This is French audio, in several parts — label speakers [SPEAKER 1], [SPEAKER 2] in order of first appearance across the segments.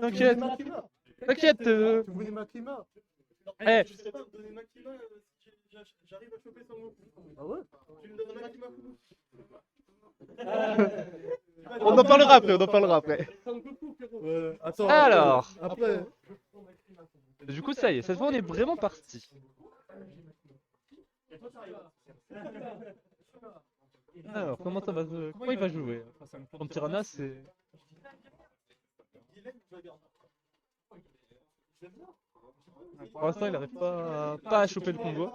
[SPEAKER 1] T'inquiète, t'inquiète.
[SPEAKER 2] Tu voulais Makima?
[SPEAKER 1] Eh,
[SPEAKER 3] Je sais pas, donner Makima si j'arrive à choper son mot.
[SPEAKER 2] Ah ouais?
[SPEAKER 3] Tu me donnes Makima Kubo.
[SPEAKER 1] on en parlera après, on en parlera après.
[SPEAKER 2] Ouais. Attends,
[SPEAKER 1] Alors.
[SPEAKER 2] après.
[SPEAKER 1] Du coup, ça y est, cette fois on est vraiment parti. Alors, comment ça va comment il va jouer? Contre Piranha, c'est. Pour l'instant, il n'arrive pas à choper le combo.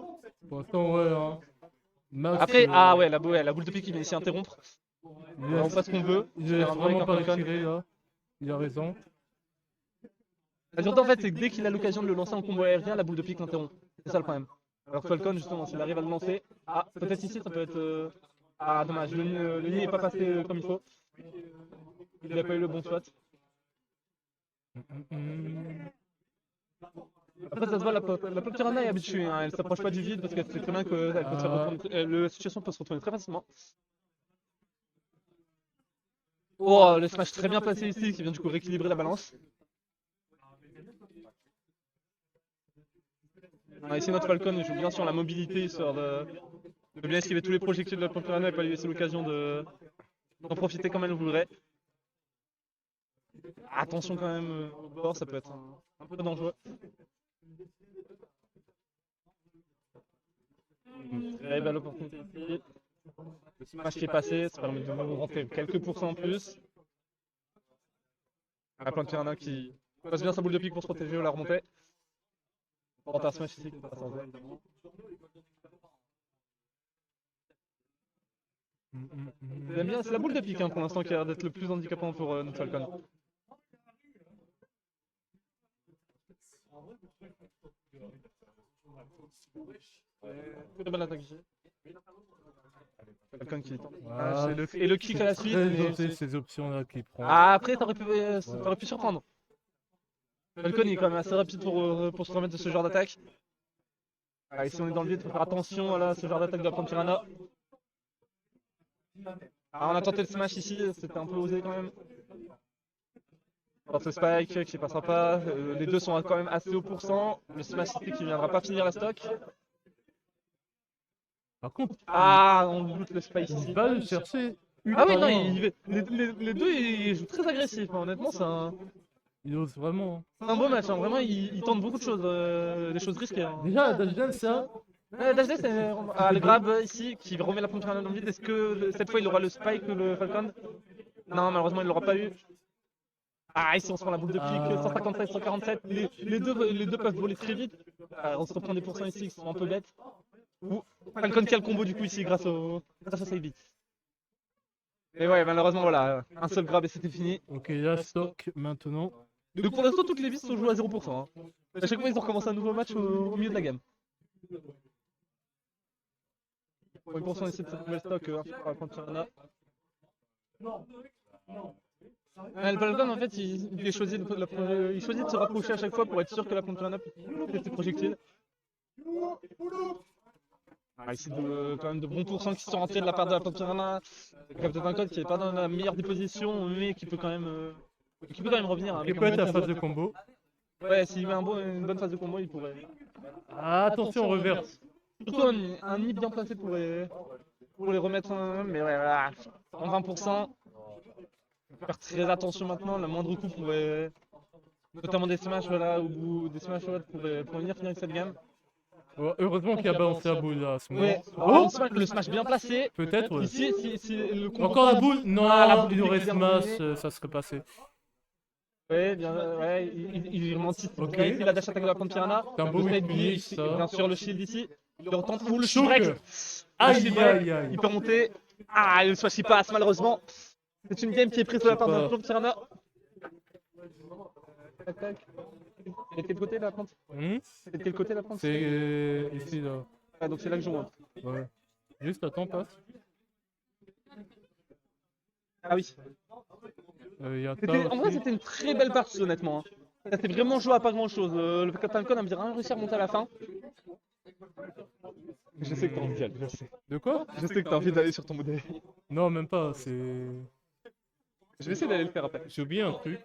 [SPEAKER 2] Pour l'instant, ouais. Hein. Max,
[SPEAKER 1] Après, ah ouais, la boule de pique, il vient ici interrompre.
[SPEAKER 2] il
[SPEAKER 1] On fait ce qu'on veut.
[SPEAKER 2] il
[SPEAKER 1] Faire
[SPEAKER 2] laisse
[SPEAKER 1] un break,
[SPEAKER 2] vraiment
[SPEAKER 1] un
[SPEAKER 2] pas
[SPEAKER 1] Falcon.
[SPEAKER 2] retirer là. Il a raison.
[SPEAKER 1] La durée en fait, c'est que dès qu'il a l'occasion de le lancer en combo aérien, la boule de pique l'interrompt. C'est ça le problème. Alors que Falcon, justement, s'il arrive à le lancer, ah, peut-être ici, ça peut être. Ah, dommage, le nid n'est pas passé comme il faut. Il n'a pas eu le bon shot. Après, ça se voit, la Pop Piranha est habituée, hein. Elle s'approche pas du vide parce qu'elle sait très bien que la situation peut se retourner très facilement. Oh, le smash très bien placé ici qui vient du coup rééquilibrer la balance. Ici, notre Falcon il joue bien sur la mobilité, histoire de bien esquiver tous les projectiles de la Pop Piranha et pas lui laisser l'occasion d'en profiter comme elle le voudrait. Attention quand même au bord, ça peut être un peu dangereux. Une très belle opportunité ici. Le smash qui est passé, ça permet de rentrer quelques pourcents en plus. La plante Piranha qui passe bien sa boule de pique pour se protéger ou la remontée. Tente un smash ici qui passe en zone. J'aime bien, c'est la boule de pique hein, pour l'instant qui a l'air d'être le plus handicapant pour notre Falcon. Très bonne attaque ici. Falcon qui tente.
[SPEAKER 2] Ah,
[SPEAKER 1] Et le kick à la suite.
[SPEAKER 2] Très
[SPEAKER 1] Mais...
[SPEAKER 2] osé ces options là qu'il prend.
[SPEAKER 1] Ah, après, t'aurais pu surprendre. Falcon il est quand même assez rapide pour se remettre de ce genre d'attaque. Ah, ici on est dans le vide, faut faire attention à ce genre d'attaque de la Plante Piranha. Ah, on a tenté le smash ici, c'était un peu osé quand même. Ce spike qui passera pas, les deux sont quand même assez haut pourcent. Le smash ici qui viendra pas finir la stock.
[SPEAKER 2] Par contre,
[SPEAKER 1] Ah, on loot le spike
[SPEAKER 2] il
[SPEAKER 1] ici.
[SPEAKER 2] va le chercher.
[SPEAKER 1] Ah oui, non,
[SPEAKER 2] ultra
[SPEAKER 1] les deux ils jouent très agressif. Hein. Honnêtement,
[SPEAKER 2] Il ose vraiment.
[SPEAKER 1] c'est un beau match. Hein. Vraiment, ils tentent beaucoup de choses, des choses risquées. Hein.
[SPEAKER 2] Déjà, Dashdan, ça.
[SPEAKER 1] Dashday, c'est le grab ici qui remet la pompe dans le vide. Est-ce que cette fois il aura le spike, le Falcon? Non, malheureusement, il l'aura pas eu. Ah, ici on se prend la boule de pique, 157, 147. Les deux peuvent voler très vite. On se reprend des pourcents ici qui sont un peu bêtes. Ouh, Falcon qui a le combo du coup ici grâce à save beat. Mais ouais, malheureusement, voilà, un seul grab et c'était fini.
[SPEAKER 2] Ok, là, stock maintenant.
[SPEAKER 1] Donc pour l'instant, toutes les vies sont jouées à 0%. Hein. À chaque fois, ils ont recommencé un nouveau match au milieu de la gamme. 1% ici de cette nouvelle stock par la Piranha. Le Falcon en fait il choisit de se rapprocher à chaque fois pour être sûr que la Piranha peut louper ses projectiles. Ici quand même de bons pourcents qui sont rentrés de la part de la Piranha. Peut-être un code qui n'est pas dans la meilleure des positions mais qui peut quand même revenir. Hein,
[SPEAKER 2] Il peut être la phase de combo.
[SPEAKER 1] Ouais, s'il met une bonne phase de combo il pourrait.
[SPEAKER 2] Ah, attention, reverse.
[SPEAKER 1] Surtout un nid bien placé pour les remettre mais ouais voilà, en 20%. Faire très attention maintenant, le moindre coup pourrait. Notamment des smash voilà, au bout des smash voilà, pour venir finir cette gamme.
[SPEAKER 2] Oh, heureusement qu'il a balancé la boule là à ce moment.
[SPEAKER 1] Ouais,
[SPEAKER 2] Oh,
[SPEAKER 1] le smash bien placé.
[SPEAKER 2] peut-être. Ouais.
[SPEAKER 1] Ici, si le combo
[SPEAKER 2] Encore la
[SPEAKER 1] passe-
[SPEAKER 2] boule. Non,
[SPEAKER 1] Ah, la boule
[SPEAKER 2] il aurait
[SPEAKER 1] bien
[SPEAKER 2] smash,
[SPEAKER 1] dominée.
[SPEAKER 2] ça serait passé.
[SPEAKER 1] Ouais, bien, ouais, il anticipe
[SPEAKER 2] Ok.
[SPEAKER 1] bien ici la dash attaque de la Plante Piranha.
[SPEAKER 2] C'est un beau
[SPEAKER 1] Le side
[SPEAKER 2] weak
[SPEAKER 1] B,
[SPEAKER 2] finish,
[SPEAKER 1] ici,
[SPEAKER 2] ça.
[SPEAKER 1] bien sûr le shield ici. Il retente. Ouh, le
[SPEAKER 2] Choke.
[SPEAKER 1] shield break. Le
[SPEAKER 2] Aïe,
[SPEAKER 1] shield break,
[SPEAKER 2] aïe, aïe.
[SPEAKER 1] il peut monter. Ah, le smash il passe malheureusement. C'est une game qui est prise de la part de la Plante Piranha. Tac, tac. Elle est de quel côté la plante? C'est de quel côté la plante?
[SPEAKER 2] C'est ici là.
[SPEAKER 1] Ah, donc c'est là que je vois.
[SPEAKER 2] Ouais. Juste attends, passe.
[SPEAKER 1] Ah oui.
[SPEAKER 2] Y a
[SPEAKER 1] En vrai, c'était une très belle partie, honnêtement. Hein. Ça s'est vraiment joué à pas grand chose. Le Falcon a bien réussi à remonter à la fin. Je sais que t'as envie d'y aller, je sais.
[SPEAKER 2] De quoi?
[SPEAKER 1] Je sais que t'as envie d'aller sur ton modèle.
[SPEAKER 2] Non, même pas, c'est.
[SPEAKER 1] Je vais essayer d'aller le faire après.
[SPEAKER 2] J'ai oublié un truc.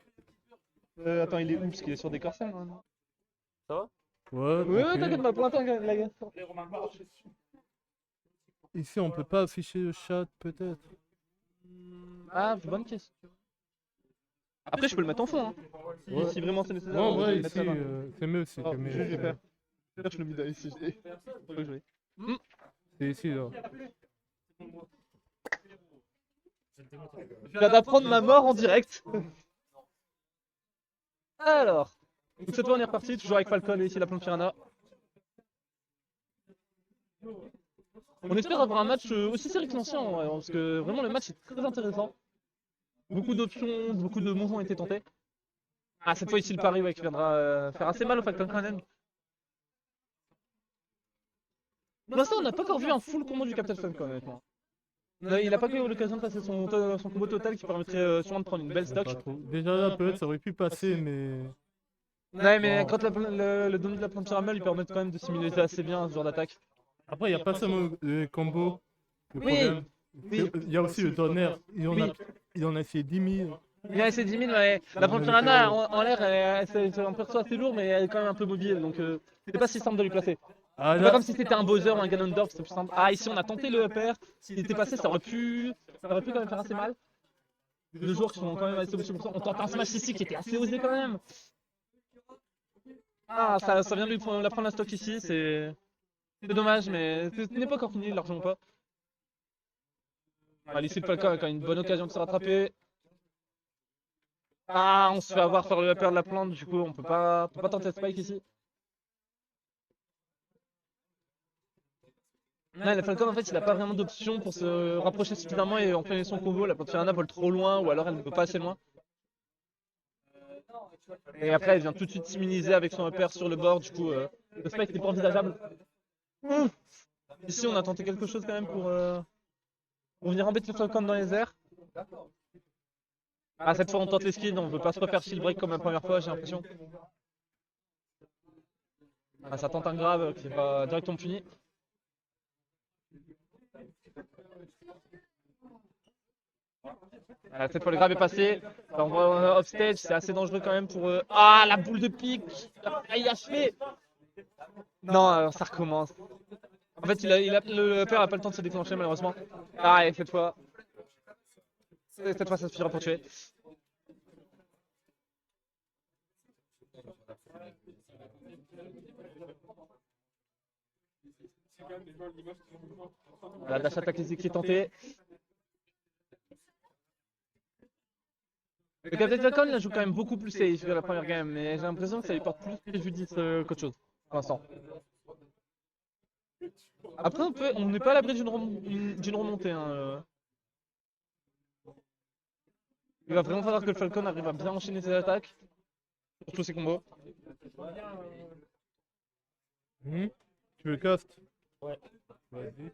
[SPEAKER 1] Attends, il est où? Parce qu'il est sur des corsaires. Hein.
[SPEAKER 2] Ouais,
[SPEAKER 1] Ouais,
[SPEAKER 2] ok.
[SPEAKER 1] t'inquiète pas, pour l'instant, la gars.
[SPEAKER 2] Ici, on peut pas afficher le chat, peut-être.
[SPEAKER 1] Ah, bonne question. Après, je peux le mettre en fond. Hein.
[SPEAKER 2] Ouais.
[SPEAKER 1] Si vraiment c'est nécessaire.
[SPEAKER 2] Non,
[SPEAKER 1] je vais
[SPEAKER 2] ouais,
[SPEAKER 1] le mettre
[SPEAKER 2] ici,
[SPEAKER 1] là-bas.
[SPEAKER 2] c'est mieux aussi.
[SPEAKER 1] Oh,
[SPEAKER 2] c'est mieux.
[SPEAKER 1] je vais faire. Je le mets ici. Faut que je l'ai.
[SPEAKER 2] C'est ici, là.
[SPEAKER 1] Je viens d'apprendre ma mort en direct. Alors, donc cette fois on est reparti, toujours avec Falcon et ici la plante Piranha. On espère avoir un match aussi serré que l'ancien, en vrai, parce que vraiment le match est très intéressant. Beaucoup d'options, beaucoup de mouvements ont été tentés. Ah, cette fois ici le pari ouais, qui viendra faire assez mal au Falcon quand même. Pour l'instant, on n'a pas encore vu un full combo du Captain Falcon, honnêtement. Il n'a pas eu l'occasion de passer son combo total qui permettrait sûrement de prendre une belle stock.
[SPEAKER 2] Pas trop. Déjà, là, peut-être, ça aurait pu passer, mais.
[SPEAKER 1] Ouais, mais
[SPEAKER 2] Bon.
[SPEAKER 1] quand le don de la plante Pyramel lui permet quand même de simuler assez bien ce genre d'attaque.
[SPEAKER 2] Après, il n'y a pas seulement le combo. Le
[SPEAKER 1] Oui,
[SPEAKER 2] problème.
[SPEAKER 1] oui.
[SPEAKER 2] Il y a aussi le tonnerre.
[SPEAKER 1] Oui.
[SPEAKER 2] Il en a fait 10 000.
[SPEAKER 1] Il a essayé 10 000, ouais. La plante Piranha en l'air, c'est un perso assez lourd, mais elle est quand même un peu mobile, donc c'est pas si simple de lui placer.
[SPEAKER 2] Ah,
[SPEAKER 1] C'est pas
[SPEAKER 2] là,
[SPEAKER 1] comme si c'était un Bowser ou un Ganondorf, c'est plus simple. Ah, ici on a tenté le upper. S'il était passé, ça aurait pu quand même faire assez mal. Deux joueurs qui sont quand même assez au-dessus. On tente un smash ici qui était assez osé quand même. Ah, ça vient de lui prendre la stock ici, c'est dommage, mais ce n'est pas encore fini, largement pas. Allez, ici le Falcon a quand même une bonne occasion de se rattraper. Ah, on se fait avoir par le upper de la plante, du coup on peut pas tenter de spike ici. Ouais, le Falcon en fait il a pas vraiment d'option pour se rapprocher suffisamment et enchaîner son combo. La plante Piranha vole trop loin ou alors elle ne peut pas assez loin. Et après elle vient tout de suite s'immuniser avec son upper sur le bord, du coup le spike n'est pas envisageable. Ici on a tenté quelque chose quand même pour venir embêter le Falcon dans les airs. Ah, cette fois on tente les skins, on veut pas se refaire shield break comme la première fois j'ai l'impression. Ah, ça tente un grave qui va directement puni. Ah, cette fois le grave est passé. On voit offstage, c'est assez dangereux quand même pour eux. Ah, la boule de pique. Ah, il a fait. Non, ça recommence. En fait le père a pas le temps de se déclencher malheureusement. Ah, et cette fois ça suffira pour tuer. La dash attaque qui est tentée. Le Captain Falcon il joue quand même beaucoup plus safe que la première game, mais j'ai l'impression que ça lui porte plus préjudice qu'autre chose pour l'instant. Après on n'est pas à l'abri d'une remontée. Hein. Il va vraiment falloir que le Falcon arrive à bien enchaîner ses attaques, surtout ses combos.
[SPEAKER 2] Tu veux cast?
[SPEAKER 4] Ouais.
[SPEAKER 2] Vas-y.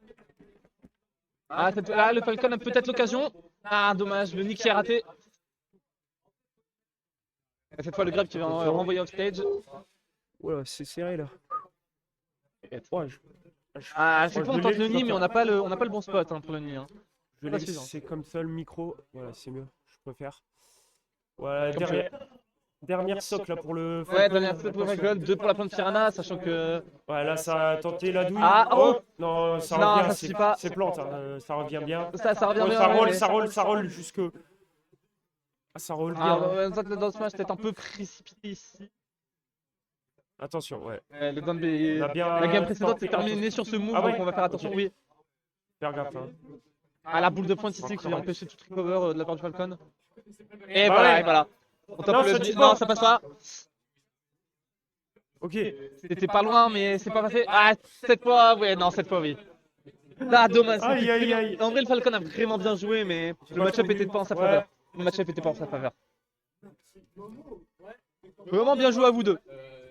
[SPEAKER 1] Ah, là le Falcon a peut-être l'occasion. Ah, dommage, le nick qui est raté. Et cette fois le grab qui va renvoyer off stage.
[SPEAKER 4] Oula, c'est serré là.
[SPEAKER 1] Ah, c'est
[SPEAKER 4] je
[SPEAKER 1] quoi on
[SPEAKER 4] l'ai,
[SPEAKER 1] tente
[SPEAKER 4] je
[SPEAKER 1] le nid,
[SPEAKER 4] peux
[SPEAKER 1] mais on n'a pas le bon spot hein, pour le nid. Hein.
[SPEAKER 4] Je
[SPEAKER 1] Pas
[SPEAKER 4] l'ai,
[SPEAKER 1] suffisant.
[SPEAKER 4] c'est comme ça le micro. Voilà, c'est mieux. Je préfère. Voilà,
[SPEAKER 1] Comme
[SPEAKER 4] dernière socle là pour le
[SPEAKER 1] Ouais,
[SPEAKER 4] Falcon.
[SPEAKER 1] dernière spot pour le Falcon, 2 pour la plante Piranha, sachant que.
[SPEAKER 4] Ouais, là ça a tenté la douille.
[SPEAKER 1] Ah, oh
[SPEAKER 4] non, ça
[SPEAKER 1] Non,
[SPEAKER 4] revient,
[SPEAKER 1] ça suffit pas.
[SPEAKER 4] c'est plante, ça revient bien.
[SPEAKER 1] Ça revient
[SPEAKER 4] Ouais,
[SPEAKER 1] bien.
[SPEAKER 4] ça roule jusque. Ah, ça roule bien.
[SPEAKER 1] Ah,
[SPEAKER 4] hein.
[SPEAKER 1] ouais, dans ce match, peut-être un peu précipité ici.
[SPEAKER 4] Attention, ouais.
[SPEAKER 1] Le Gun B,
[SPEAKER 4] On a bien-
[SPEAKER 1] la game précédente s'est terminée sur ce move,
[SPEAKER 4] Ah ouais
[SPEAKER 1] donc on va faire attention,
[SPEAKER 4] Ok.
[SPEAKER 1] oui.
[SPEAKER 4] Faire gaffe. Hein.
[SPEAKER 1] Ah, la boule de pointe ici qui vient empêcher tout recover de la part du Falcon. Et
[SPEAKER 4] Bah
[SPEAKER 1] voilà,
[SPEAKER 4] ouais.
[SPEAKER 1] et voilà. On tape
[SPEAKER 4] Non,
[SPEAKER 1] le
[SPEAKER 4] ça
[SPEAKER 1] B.
[SPEAKER 4] tue
[SPEAKER 1] Non,
[SPEAKER 4] pas.
[SPEAKER 1] ça passe pas.
[SPEAKER 4] Ok.
[SPEAKER 1] C'était pas loin, mais c'est pas passé. Ah, cette fois, ouais, non, cette fois, oui. Ah, dommage.
[SPEAKER 4] Aïe, aïe, aïe.
[SPEAKER 1] En vrai, le Falcon a vraiment bien joué, mais le
[SPEAKER 4] pas
[SPEAKER 1] match-up
[SPEAKER 4] trop
[SPEAKER 1] était
[SPEAKER 4] nul.
[SPEAKER 1] pas en sa
[SPEAKER 4] Ouais.
[SPEAKER 1] faveur. Le match-up était pas en sa faveur. Vraiment bien joué à vous deux.